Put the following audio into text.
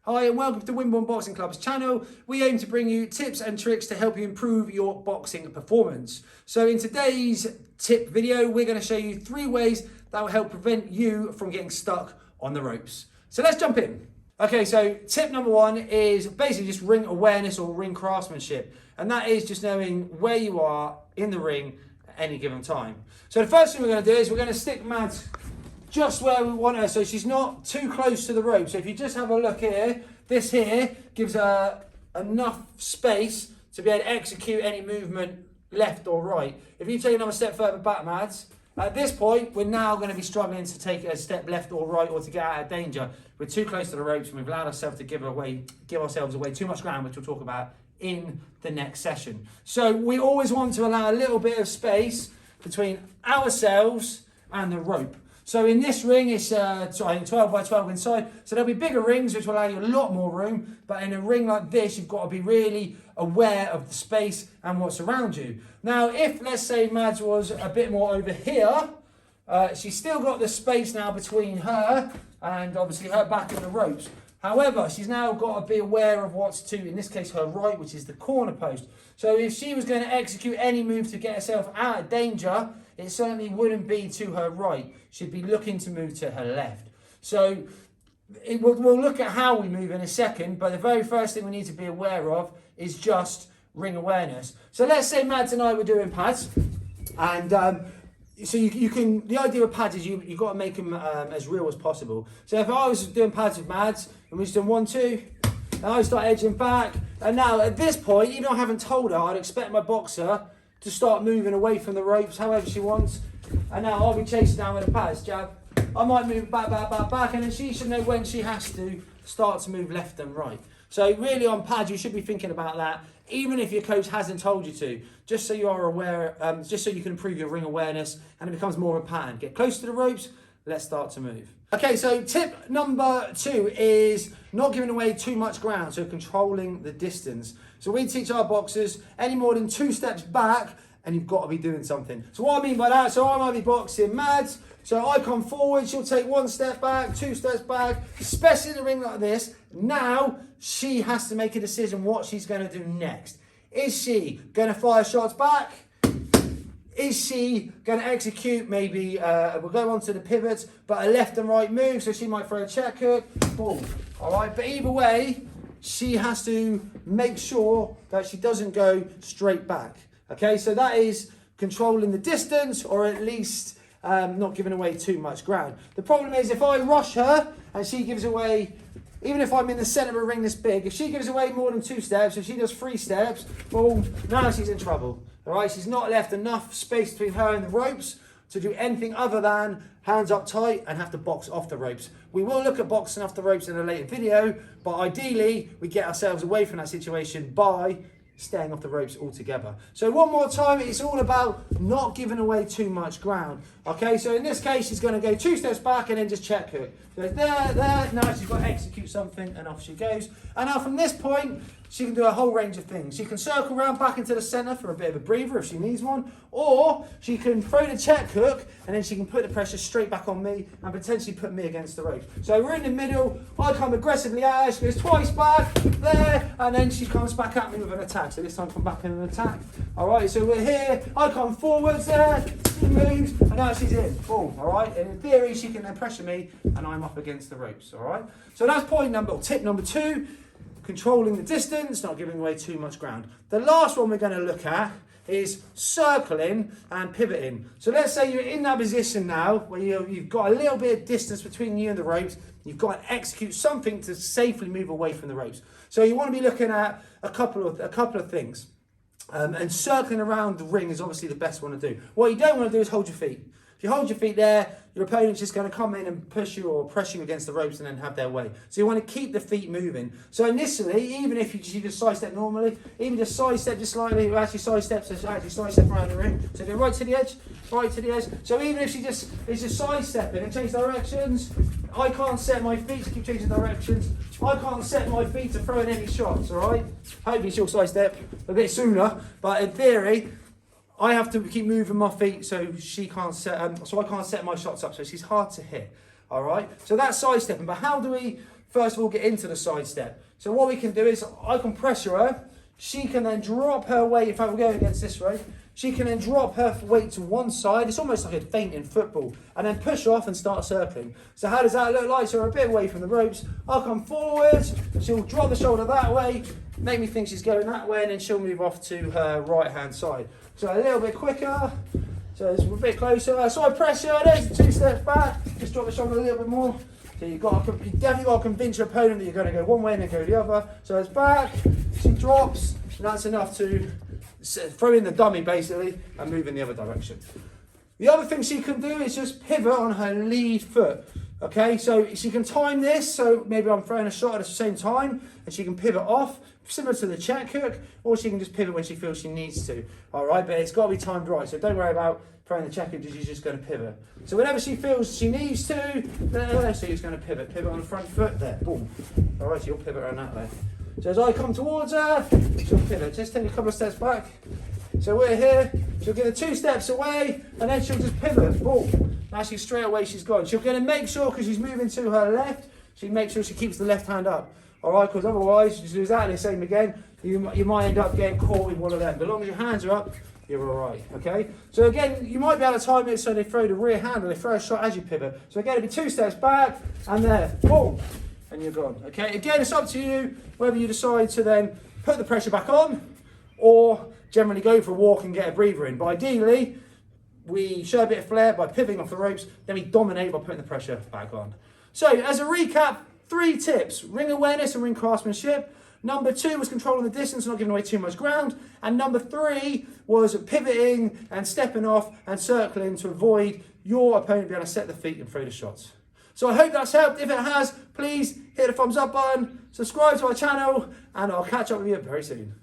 Hi and welcome to the Wimborne Boxing Club's channel. We aim to bring you tips and tricks to help you improve your boxing performance. So in today's tip video, we're going to show you 3 ways that will help prevent you from getting stuck on the ropes. So let's jump in. Okay, so tip number 1 is basically just ring awareness or ring craftsmanship. And that is just knowing where you are in the ring at any given time. So the first thing we're going to do is we're going to stick Mads just where we want her, so she's not too close to the rope. So if you just have a look here, this here gives her enough space to be able to execute any movement left or right. If you take another step further back, Mads, at this point, we're now going to be struggling to take a step left or right or to get out of danger. We're too close to the ropes and we've allowed ourselves to give ourselves away too much ground, which we'll talk about in the next session. So we always want to allow a little bit of space between ourselves and the rope. So in this ring, it's 12 by 12 inside. So there'll be bigger rings, which will allow you a lot more room. But in a ring like this, you've got to be really aware of the space and what's around you. Now, if, let's say, Mads was a bit more over here, she's still got the space now between her and obviously her back and the ropes. However, she's now got to be aware of what's to, in this case, her right, which is the corner post. So if she was going to execute any move to get herself out of danger, it certainly wouldn't be to her right. She'd be looking to move to her left. So we'll look at how we move in a second, but the very first thing we need to be aware of is just ring awareness. So let's say Mads and I were doing pads, and so you can, the idea of pads is you've got to make them as real as possible. So if I was doing pads with Mads, and we're just doing 1, 2, and I start edging back, and now at this point, even though I haven't told her, I'd expect my boxer to start moving away from the ropes however she wants, and now I'll be chasing down with the pads, jab. I might move back, and then she should know when she has to start to move left and right. So really on pads, you should be thinking about that, even if your coach hasn't told you to, just so you are aware, just so you can improve your ring awareness and it becomes more of a pattern. Get close to the ropes, let's start to move. Okay, so tip number 2 is not giving away too much ground, so controlling the distance. So we teach our boxers any more than 2 steps back and you've got to be doing something. So what I mean by that, so I might be boxing Mads, so I come forward, she'll take 1 step back, 2 steps back, especially in a ring like this. Now she has to make a decision what she's going to do next. Is she going to fire shots back? Is she going to execute maybe, we'll go on to the pivots, but a left and right move, so she might throw a check hook, boom. All right, but either way, she has to make sure that she doesn't go straight back. Okay, so that is controlling the distance, or at least not giving away too much ground. The problem is if I rush her and she gives away, even if I'm in the centre of a ring this big, if she gives away more than 2 steps, if she does 3 steps, boom, now she's in trouble. All right, she's not left enough space between her and the ropes to do anything other than hands up tight and have to box off the ropes. We will look at boxing off the ropes in a later video, but ideally we get ourselves away from that situation by staying off the ropes altogether. So one more time, it's all about not giving away too much ground. Okay, so in this case, she's going to go 2 steps back and then just check hook. So there, now she's got to execute something and off she goes. And now from this point, she can do a whole range of things. She can circle around back into the centre for a bit of a breather if she needs one, or she can throw the check hook and then she can put the pressure straight back on me and potentially put me against the ropes. So we're in the middle, I come aggressively at her, she goes twice back, there, and then she comes back at me with an attack. So this time come back in an attack. All right, so we're here, I come forwards there, she moves, and now she's in, boom, all right? And in theory, she can then pressure me and I'm up against the ropes, all right? So that's tip number 2. Controlling the distance, not giving away too much ground. The last one we're going to look at is circling and pivoting. So let's say you're in that position now where you've got a little bit of distance between you and the ropes. You've got to execute something to safely move away from the ropes. So you want to be looking at a couple of things. And circling around the ring is obviously the best one to do. What you don't want to do is hold your feet. If you hold your feet there, your opponent's just going to come in and push you or press you against the ropes and then have their way. So you want to keep the feet moving. So initially, even if you just sidestep normally, even just sidestep just slightly, actually sidestep around the ring. So go right to the edge, right to the edge. So even if is just sidestepping and change directions, I can't set my feet to keep changing directions. I can't set my feet to throw in any shots, all right? Hopefully she'll sidestep a bit sooner, but in theory, I have to keep moving my feet so she can't set, so I can't set my shots up. So she's hard to hit. All right. So that's sidestepping. But how do we first of all get into the side step. So what we can do is I can pressure her. She can then drop her weight. In fact, we're going against this way. She can then drop her weight to one side. It's almost like a feint in football. And then push off and start circling. So how does that look like? So we're a bit away from the ropes. I'll come forward. She'll drop the shoulder that way. Make me think she's going that way. And then she'll move off to her right-hand side. So a little bit quicker. So it's a bit closer. Side pressure. There's 2 steps back. Just drop the shoulder a little bit more. So you definitely got to convince your opponent that you're going to go one way and then go the other. So it's back. She drops. And that's enough to throw in the dummy basically and move in the other direction. The other thing she can do is just pivot on her lead foot. Okay, so she can time this, so maybe I'm throwing a shot at the same time and she can pivot off, similar to the check hook, or she can just pivot when she feels she needs to. All right, but it's got to be timed right, so don't worry about throwing the check hook, she's just going to pivot. So whenever she feels she needs to, she's going to pivot on the front foot there, boom. All right, so you'll pivot around that way. So as I come towards her, she'll pivot. Just take a couple of steps back. So we're here, she'll get her 2 steps away, and then she'll just pivot, boom. Now she's straight away, she's gone. She'll get to make sure, because she's moving to her left, she makes sure she keeps the left hand up. All right, because otherwise, she do exactly the same again, you might end up getting caught with one of them. But as long as your hands are up, you're all right, okay? So again, you might be able to time it so they throw the rear hand, or they throw a shot as you pivot. So again, it'll be 2 steps back, and there, boom. And you're gone, okay? Again, it's up to you whether you decide to then put the pressure back on or generally go for a walk and get a breather in. But ideally, we show a bit of flair by pivoting off the ropes, then we dominate by putting the pressure back on. So as a recap, 3 tips: ring awareness and ring craftsmanship. Number 2 was controlling the distance, not giving away too much ground. And number 3 was pivoting and stepping off and circling to avoid your opponent being able to set the feet and throw the shots. So I hope that's helped. If it has, please hit the thumbs up button, subscribe to our channel, and I'll catch up with you very soon.